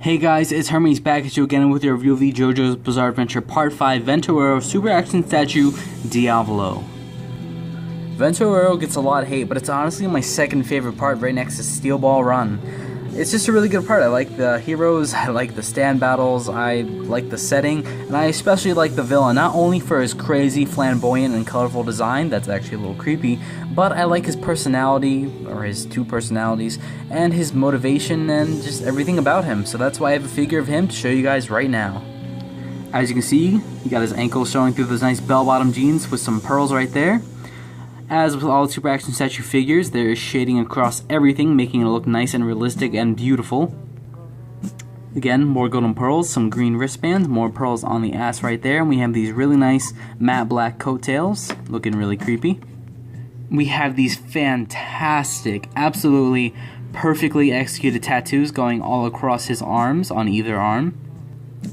Hey guys, it's Hermes back at you again with your review of the Jojo's Bizarre Adventure Part 5 Venturero Super Action Statue Diavolo. Venturero gets a lot of hate, but it's honestly my second favorite part right next to Steel Ball Run. It's just a really good part. I like the heroes, I like the stand battles, I like the setting, and I especially like the villain, not only for his crazy, flamboyant, and colorful design, that's actually a little creepy, but I like his personality, or his two personalities, and his motivation, and just everything about him. So that's why I have a figure of him to show you guys right now. As you can see, he got his ankles showing through those nice bell-bottom jeans with some pearls right there. As with all Super Action Statue figures, there is shading across everything, making it look nice and realistic and beautiful. Again, more golden pearls, some green wristbands, more pearls on the ass right there, and we have these really nice matte black coattails, looking really creepy. We have these fantastic, absolutely perfectly executed tattoos going all across his arms, on either arm.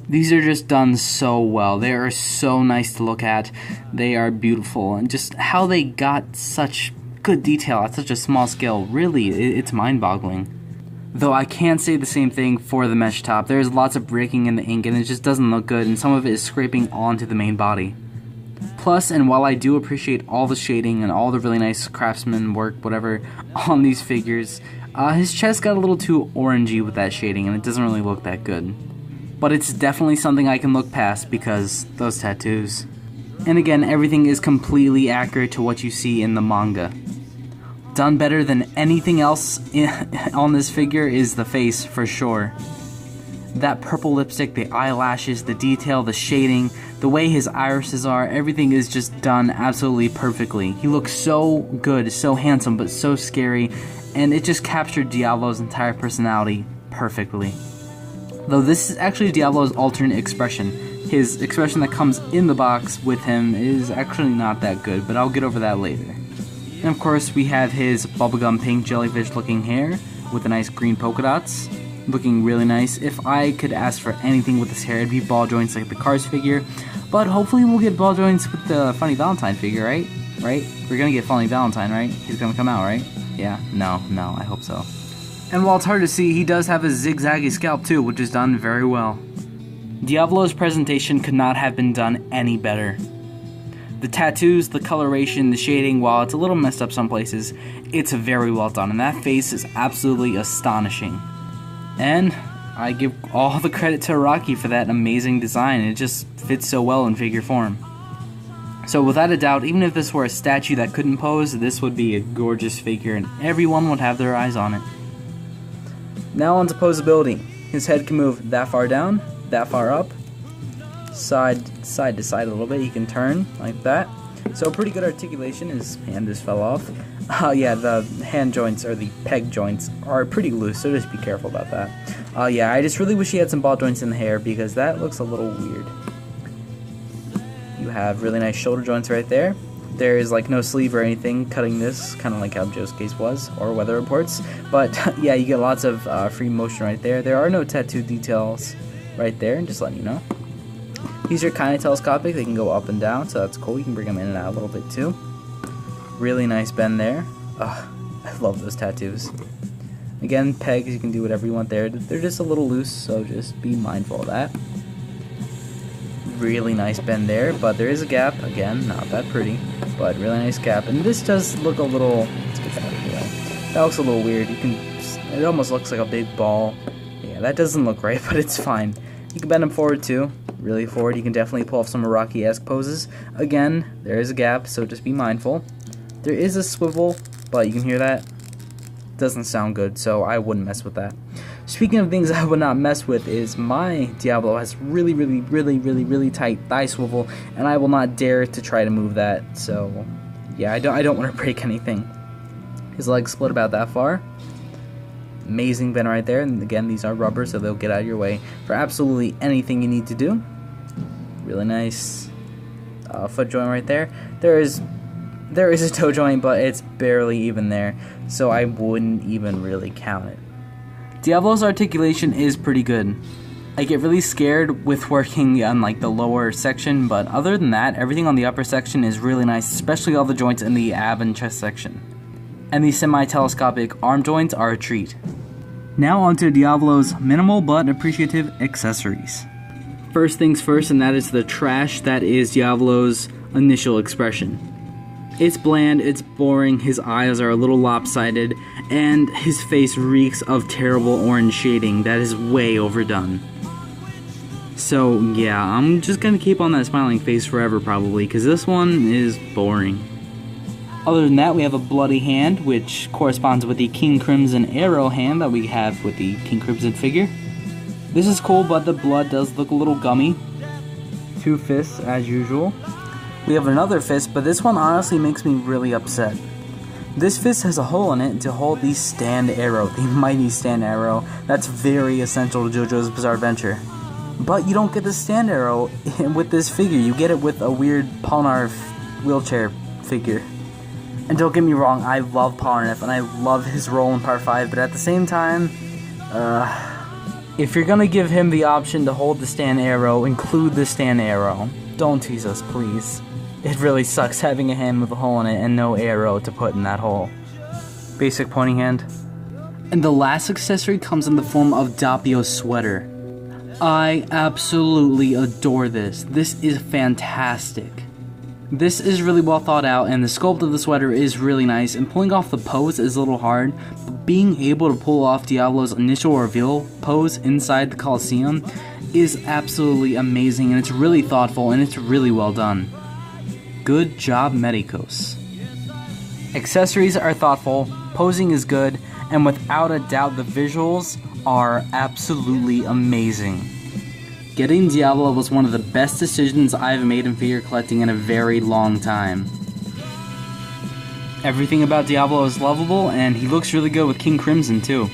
These are just done so well. They are so nice to look at. They are beautiful, and just how they got such good detail at such a small scale, really, it's mind-boggling. Though I can't say the same thing for the mesh top. There's lots of breaking in the ink and it just doesn't look good, and some of it is scraping onto the main body. Plus, and while I do appreciate all the shading and all the really nice craftsman work, whatever, on these figures, his chest got a little too orangey with that shading and it doesn't really look that good. But it's definitely something I can look past because those tattoos. And again, everything is completely accurate to what you see in the manga. Done better than anything else on this figure is the face, for sure. That purple lipstick, the eyelashes, the detail, the shading, the way his irises are, everything is just done absolutely perfectly. He looks so good, so handsome, but so scary, and it just captured Diavolo's entire personality perfectly. Though this is actually Diavolo's alternate expression. His expression that comes in the box with him is actually not that good, but I'll get over that later. And of course we have his bubblegum pink jellyfish looking hair with the nice green polka dots. Looking really nice. If I could ask for anything with his hair, it'd be ball joints like the Cars figure. But hopefully we'll get ball joints with the Funny Valentine figure, right? Right? We're gonna get Funny Valentine, right? He's gonna come out, right? Yeah? No, I hope so. And while it's hard to see, he does have a zigzaggy scalp too, which is done very well. Diavolo's presentation could not have been done any better. The tattoos, the coloration, the shading, while it's a little messed up some places, it's very well done, and that face is absolutely astonishing. And I give all the credit to Rocky for that amazing design. It just fits so well in figure form. So without a doubt, even if this were a statue that couldn't pose, this would be a gorgeous figure and everyone would have their eyes on it. Now on to posability. His head can move that far down, that far up, side to side a little bit. He can turn like that. So pretty good articulation. His hand just fell off. Yeah, the hand joints, or the peg joints, are pretty loose, so just be careful about that. Yeah, I just really wish he had some ball joints in the hair because that looks a little weird. You have really nice shoulder joints right there. There is like no sleeve or anything cutting this, kind of like how Joe's case was, or weather reports. But yeah, you get lots of free motion right there. There are no tattoo details right there, just letting you know. These are kind of telescopic, they can go up and down, so that's cool. You can bring them in and out a little bit too. Really nice bend there. Ugh, I love those tattoos. Again, pegs, you can do whatever you want there. They're just a little loose, so just be mindful of that. Really nice bend there, but there is a gap. Again, not that pretty, but really nice gap. And this does look a little, let's get that out of the way. That looks a little weird. It almost looks like a big ball. Yeah, that doesn't look right, but it's fine. You can bend them forward too, really forward. You can definitely pull off some Rocky-esque poses. Again, there is a gap, so just be mindful. There is a swivel, but you can hear that. Doesn't sound good, so I wouldn't mess with that. Speaking of things I would not mess with, is my Diavolo has really tight thigh swivel, and I will not dare to try to move that. So yeah, I don't want to break anything. His legs split about that far. Amazing bend right there, and again, these are rubber, so they'll get out of your way for absolutely anything you need to do. Really nice foot joint right there. There is a toe joint, but it's barely even there, so I wouldn't even really count it. Diavolo's articulation is pretty good. I get really scared with working on like the lower section, but other than that, everything on the upper section is really nice, especially all the joints in the ab and chest section. And the semi-telescopic arm joints are a treat. Now onto Diavolo's minimal but appreciative accessories. First things first, and that is the trash that is Diavolo's initial expression. It's bland, it's boring, his eyes are a little lopsided, and his face reeks of terrible orange shading that is way overdone. So yeah, I'm just gonna keep on that smiling face forever probably, because this one is boring. Other than that, we have a bloody hand, which corresponds with the King Crimson arrow hand that we have with the King Crimson figure. This is cool, but the blood does look a little gummy. 2 fists as usual. We have another fist, but this one honestly makes me really upset. This fist has a hole in it to hold the stand arrow, the mighty stand arrow. That's very essential to JoJo's Bizarre Adventure. But you don't get the stand arrow with this figure, you get it with a weird Polnareff wheelchair figure. And don't get me wrong, I love Polnareff and I love his role in Part 5, but at the same time, if you're gonna give him the option to hold the stand arrow, include the stand arrow. Don't tease us, please. It really sucks having a hand with a hole in it and no arrow to put in that hole. Basic pointing hand. And the last accessory comes in the form of Doppio's sweater. I absolutely adore this. This is fantastic. This is really well thought out, and the sculpt of the sweater is really nice, and pulling off the pose is a little hard, but being able to pull off Diavolo's initial reveal pose inside the Coliseum is absolutely amazing, and it's really thoughtful, and it's really well done. Good job, Medicos. Accessories are thoughtful, posing is good, and without a doubt the visuals are absolutely amazing. Getting Diavolo was one of the best decisions I've made in figure collecting in a very long time. Everything about Diavolo is lovable, and he looks really good with King Crimson too.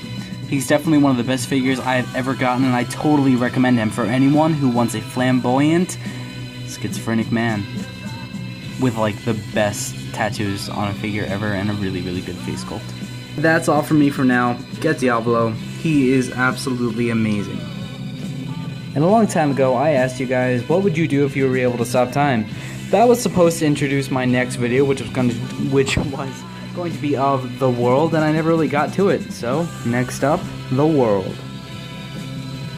He's definitely one of the best figures I have ever gotten, and I totally recommend him for anyone who wants a flamboyant, schizophrenic man with like the best tattoos on a figure ever and a really, really good face sculpt. That's all from me for now. Get Diavolo. He is absolutely amazing. And a long time ago, I asked you guys, what would you do if you were able to stop time? That was supposed to introduce my next video, which was going to be of the world, and I never really got to it. So, next up, the world.